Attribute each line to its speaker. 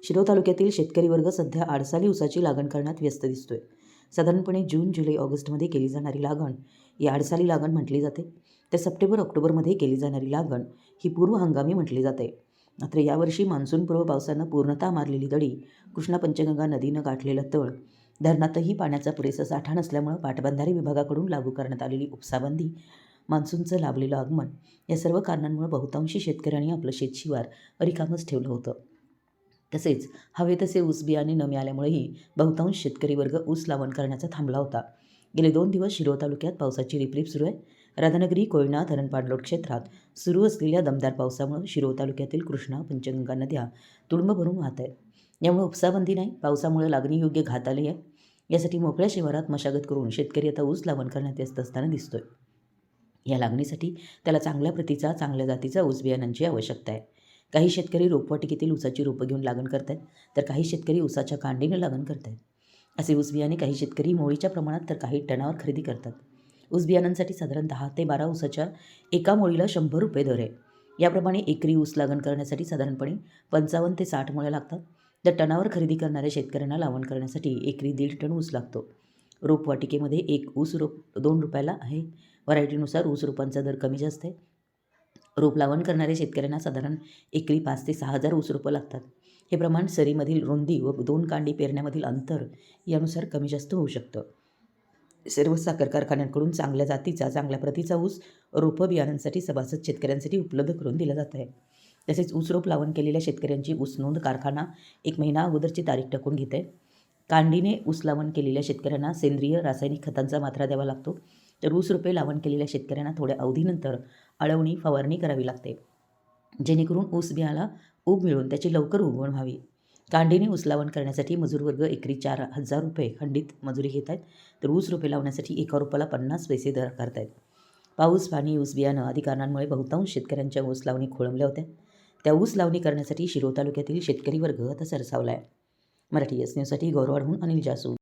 Speaker 1: शिरोळ तालुक्यातील शेतकरी वर्ग सध्या आडसाली ऊसाची लागण करण्यात व्यस्त दिसतोय. साधारणपणे जून, जुलै, ऑगस्टमध्ये केली जाणारी लागण ही आडसाली लागण म्हटली जाते. तर सप्टेंबर, ऑक्टोबरमध्ये केली जाणारी लागण ही पूर्व हंगामी म्हटली जाते. मात्र यावर्षी मान्सूनपूर्व पावसानं पूर्णतः मारलेली दडी, कृष्णा पंचगंगा नदीनं गाठलेलं तळ, धरणातही पाण्याचा पुरेसा साठा नसल्यामुळं पाटबंधारे विभागाकडून लागू करण्यात आलेली उपसाबंदी, मान्सूनचं लाभलेलं आगमन या सर्व कारणांमुळे बहुतांशी शेतकऱ्यांनी आपलं शेतशिवार रिकामंच ठेवलं होतं. तसेच हवे तसे ऊस बियाणे न मिळाल्यामुळेही बहुतांश शेतकरी वर्ग ऊस लावण करण्याचा थांबला होता. गेले 2 दिवस शिरोळ तालुक्यात पावसाची रिपरिप सुरू आहे. राधानगरी, कोयना, धरण पाणलोट क्षेत्रात सुरू असलेल्या दमदार पावसामुळे शिरोळ तालुक्यातील कृष्णा, पंचगंगा नद्या तुडुंब भरून वाहत आहेत. यामुळे उपसाबंदी नाही, पावसामुळे लागणीयोग्य घात आली आहे. यासाठी मोकळ्या शिवारात मशागत करून शेतकरी आता ऊस लावण करण्यात व्यस्त असताना दिसतोय. या लागणीसाठी त्याला चांगल्या प्रतीचा, चांगल्या जातीचा ऊस बियाणांची आवश्यकता आहे. काही शेतकरी रोपवाटिकेतील ऊसाची रोपं घेऊन लागण करत आहेत, तर काही शेतकरी ऊसाच्या कांडीनं लागण करत आहेत. असे ऊस बियाणे काही शेतकरी मोळीच्या प्रमाणात तर काही टनावर खरेदी करतात. ऊस बियाणांसाठी साधारण 10 ते 12 ऊसाच्या एका मोळीला 100 रुपये दर आहे. याप्रमाणे एकरी ऊस लागण करण्यासाठी साधारणपणे 55 ते 60 मोळ्या लागतात. तर टनावर खरेदी करणाऱ्या शेतकऱ्यांना लावण करण्यासाठी एकरी 1.5 टन ऊस लागतो. रोपवाटिकेमध्ये एक ऊस रोप 2 रुपयाला आहे. व्हरायटीनुसार ऊस रोपांचा दर कमी जास्त आहे. रोप लावण करणाऱ्या शेतकऱ्यांना साधारण एकरी 5 ते 6 हजार ऊस रोपं लागतात. हे प्रमाण सरीमधील रुंदी व 2 कांडी पेरण्यामधील अंतर यानुसार कमी जास्त होऊ शकतं. सर्व साखर कारखान्यांकडून चांगल्या जातीचा, चांगल्या प्रतीचा ऊस रोपं बियाणांसाठी सभासद शेतकऱ्यांसाठी उपलब्ध करून दिला जात आहे. तसेच ऊस रोप लावण केलेल्या शेतकऱ्यांची ऊस नोंद कारखाना 1 महिना अगोदरची तारीख टाकून घेते. कांडीने ऊस लावण केलेल्या शेतकऱ्यांना सेंद्रिय रासायनिक खतांचा मात्रा द्यावा लागतो. तर ऊस रोपे लावण केलेल्या शेतकऱ्यांना थोड्या अवधीनंतर आळवणी, फवारणी करावी लागते, जेणेकरून ऊस बियाला ऊब मिळून त्याची लवकर उगवण व्हावी. कांडीने ऊस लावण करण्यासाठी मजूर वर्ग एकरी 4,000 रुपये खंडित मजुरी घेत आहेत. तर ऊस रोपे लावण्यासाठी एका रोपाला 50 पैसे दर आकारत आहेत. पाऊस, पाणी, ऊस बियाणं आदी कारणांमुळे बहुतांश शेतकऱ्यांच्या ऊस लावणी खोळंबल्या होत्या. त्या ऊस लावणी करण्यासाठी शिरोळ तालुक्यातील शेतकरी वर्ग आता सरसावला आहे. मराठी एस न्यूजसाठी गौरव अडहून, अनिल जासू.